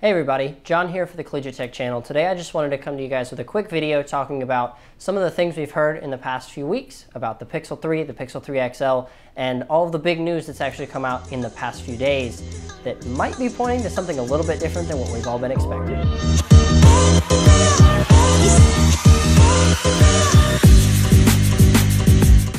Hey everybody, John here for the Collegiate Tech channel. Today I just wanted to come to you guys with a quick video talking about some of the things we've heard in the past few weeks about the Pixel 3, the Pixel 3 XL, and all of the big news that's actually come out in the past few days that might be pointing to something a little bit different than what we've all been expecting.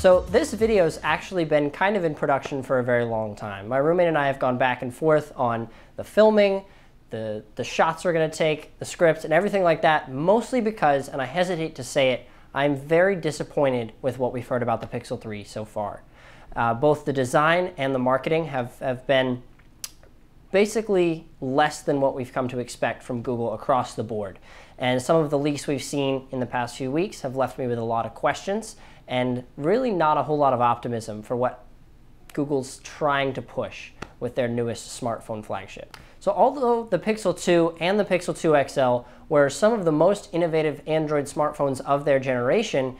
So this video's actually been kind of in production for a very long time. My roommate and I have gone back and forth on the filming, the shots we're going to take, the script, and everything like that, mostly because, and I hesitate to say it, I'm very disappointed with what we've heard about the Pixel 3 so far. Both the design and the marketing have been basically less than what we've come to expect from Google across the board. And some of the leaks we've seen in the past few weeks have left me with a lot of questions and really not a whole lot of optimism for what Google's trying to push with their newest smartphone flagship. So although the Pixel 2 and the Pixel 2 XL were some of the most innovative Android smartphones of their generation,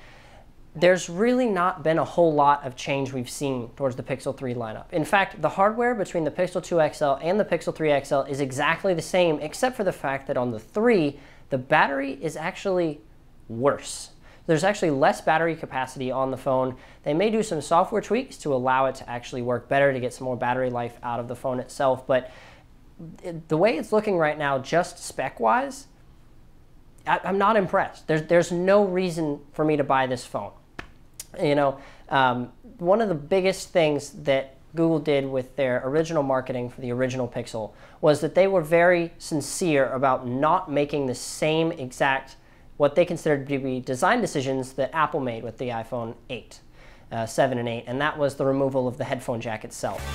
there's really not been a whole lot of change we've seen towards the Pixel 3 lineup. In fact, the hardware between the Pixel 2 XL and the Pixel 3 XL is exactly the same, except for the fact that on the 3, the battery is actually worse. There's actually less battery capacity on the phone. They may do some software tweaks to allow it to actually work better, to get some more battery life out of the phone itself, but the way it's looking right now, just spec-wise, I'm not impressed. There's no reason for me to buy this phone. You know, one of the biggest things that Google did with their original marketing for the original Pixel was that they were very sincere about not making the same exact, what they considered to be design decisions that Apple made with the iPhone 8, 7 and 8, and that was the removal of the headphone jack itself.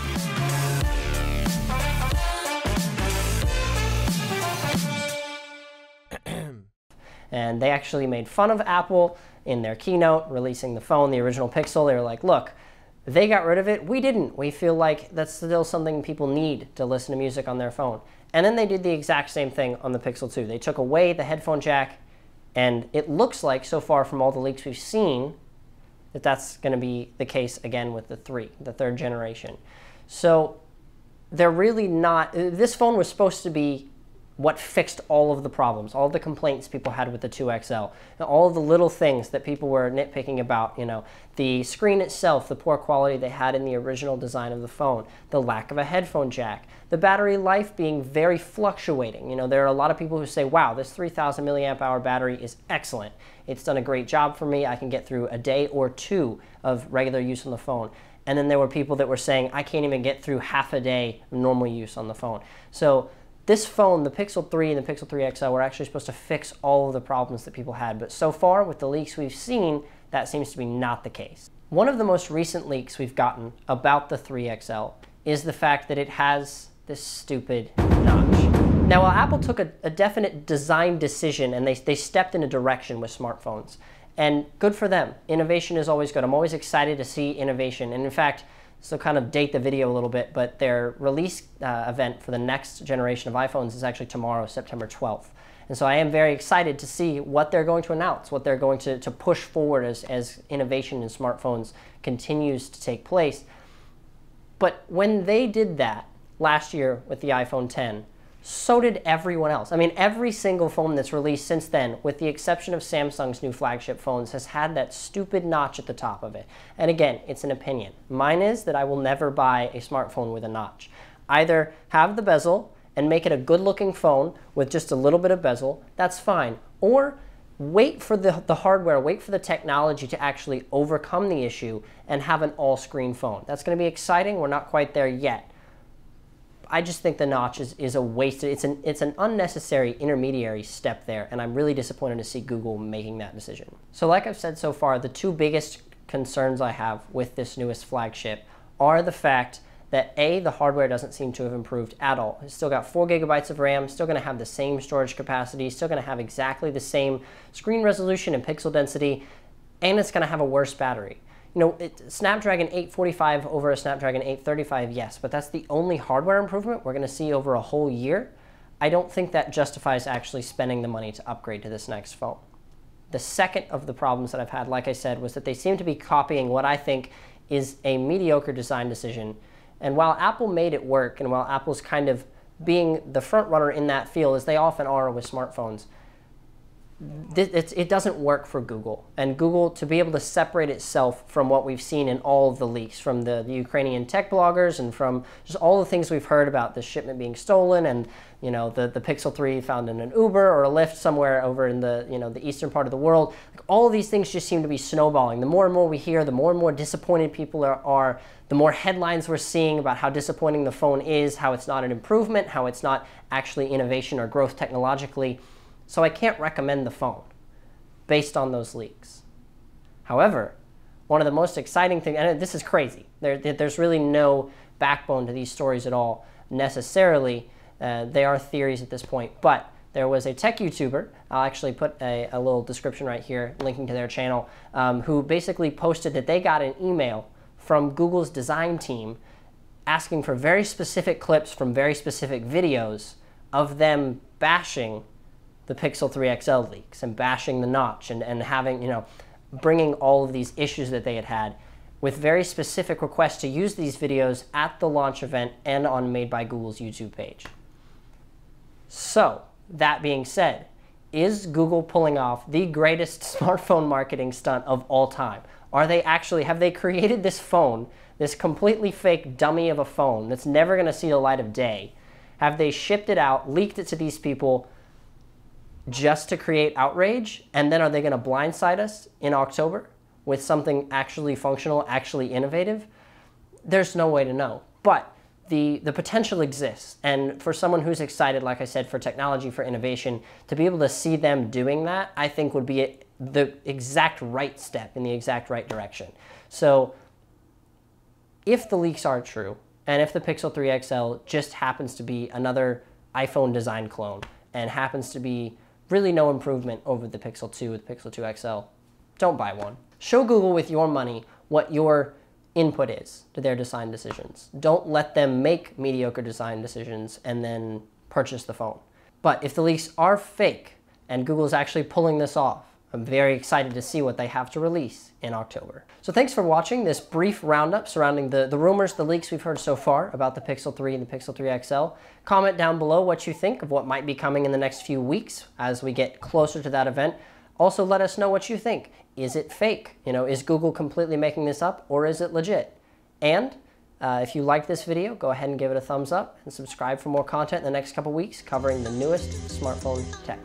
And they actually made fun of Apple in their keynote, releasing the phone, the original Pixel. They were like, look, they got rid of it, we didn't. We feel like that's still something people need to listen to music on their phone. And then they did the exact same thing on the Pixel 2. They took away the headphone jack, and it looks like, so far from all the leaks we've seen, that that's going to be the case again with the 3, the 3rd generation. So they're really not, this phone was supposed to be what fixed all of the problems, all of the complaints people had with the 2 XL, and all of the little things that people were nitpicking about, you know, the screen itself, the poor quality they had in the original design of the phone, the lack of a headphone jack, the battery life being very fluctuating. You know, there are a lot of people who say, wow, this 3,000 milliamp hour battery is excellent. It's done a great job for me. I can get through a day or 2 of regular use on the phone. And then there were people that were saying, I can't even get through half a day of normal use on the phone. So this phone, the Pixel 3 and the Pixel 3 XL, were actually supposed to fix all of the problems that people had. But so far, with the leaks we've seen, that seems to be not the case. One of the most recent leaks we've gotten about the 3 XL is the fact that it has this stupid notch. Now, while Apple took a definite design decision and they stepped in a direction with smartphones, and good for them. Innovation is always good. I'm always excited to see innovation. And in fact, so kind of date the video a little bit, but their release event for the next generation of iPhones is actually tomorrow, September 12th. And so I am very excited to see what they're going to announce, what they're going to push forward as innovation in smartphones continues to take place. But when they did that last year with the iPhone X, so did everyone else. I mean, every single phone that's released since then, with the exception of Samsung's new flagship phones, has had that stupid notch at the top of it. And again, it's an opinion. Mine is that I will never buy a smartphone with a notch. Either have the bezel and make it a good-looking phone with just a little bit of bezel, that's fine. Or wait for the hardware, wait for the technology to actually overcome the issue and have an all-screen phone. That's going to be exciting. We're not quite there yet. I just think the notch is a wasted, it's an unnecessary intermediary step there, and I'm really disappointed to see Google making that decision. So like I've said so far, the 2 biggest concerns I have with this newest flagship are the fact that A, the hardware doesn't seem to have improved at all. It's still got 4 GB of RAM, still going to have the same storage capacity, still going to have exactly the same screen resolution and pixel density, and it's going to have a worse battery. You know, Snapdragon 845 over a Snapdragon 835, yes, but that's the only hardware improvement we're going to see over a whole year. I don't think that justifies actually spending the money to upgrade to this next phone. The second of the problems that I've had, like I said, was that they seem to be copying what I think is a mediocre design decision. And while Apple made it work, and while Apple's kind of being the front runner in that field, as they often are with smartphones, it doesn't work for Google. And Google, to be able to separate itself from what we've seen in all of the leaks, from the Ukrainian tech bloggers and from just all the things we've heard about the shipment being stolen, and the Pixel 3 found in an Uber or a Lyft somewhere over in the the eastern part of the world. Like, all of these things just seem to be snowballing. The more and more we hear, the more and more disappointed people are, the more headlines we're seeing about how disappointing the phone is, how it's not an improvement, how it's not actually innovation or growth technologically. So I can't recommend the phone based on those leaks. However, one of the most exciting things, and this is crazy, there's really no backbone to these stories at all necessarily. They are theories at this point, but there was a tech YouTuber, I'll actually put a little description right here linking to their channel, who basically posted that they got an email from Google's design team asking for very specific clips from very specific videos of them bashing the Pixel 3 XL leaks and bashing the notch and having, bringing all of these issues that they had with very specific requests to use these videos at the launch event and on Made by Google's YouTube page. So, that being said, is Google pulling off the greatest smartphone marketing stunt of all time? Have they created this phone, this completely fake dummy of a phone that's never going to see the light of day? Have they shipped it out, leaked it to these people just to create outrage? And then are they going to blindside us in October with something actually functional, actually innovative? There's no way to know. But the potential exists. And for someone who's excited, like I said, for technology, for innovation, to be able to see them doing that, I think would be the exact right step in the exact right direction. So if the leaks are true, and if the Pixel 3 XL just happens to be another iPhone design clone and happens to be really no improvement over the Pixel 2 with Pixel 2 XL, don't buy one. Show Google with your money what your input is to their design decisions. Don't let them make mediocre design decisions and then purchase the phone. But if the leaks are fake and Google's actually pulling this off, I'm very excited to see what they have to release in October. So thanks for watching this brief roundup surrounding the rumors, the leaks we've heard so far about the Pixel 3 and the Pixel 3 XL. Comment down below what you think of what might be coming in the next few weeks as we get closer to that event. Also, let us know what you think. Is it fake? Is Google completely making this up, or is it legit? And if you like this video, go ahead and give it a thumbs up and subscribe for more content in the next couple weeks covering the newest smartphone tech.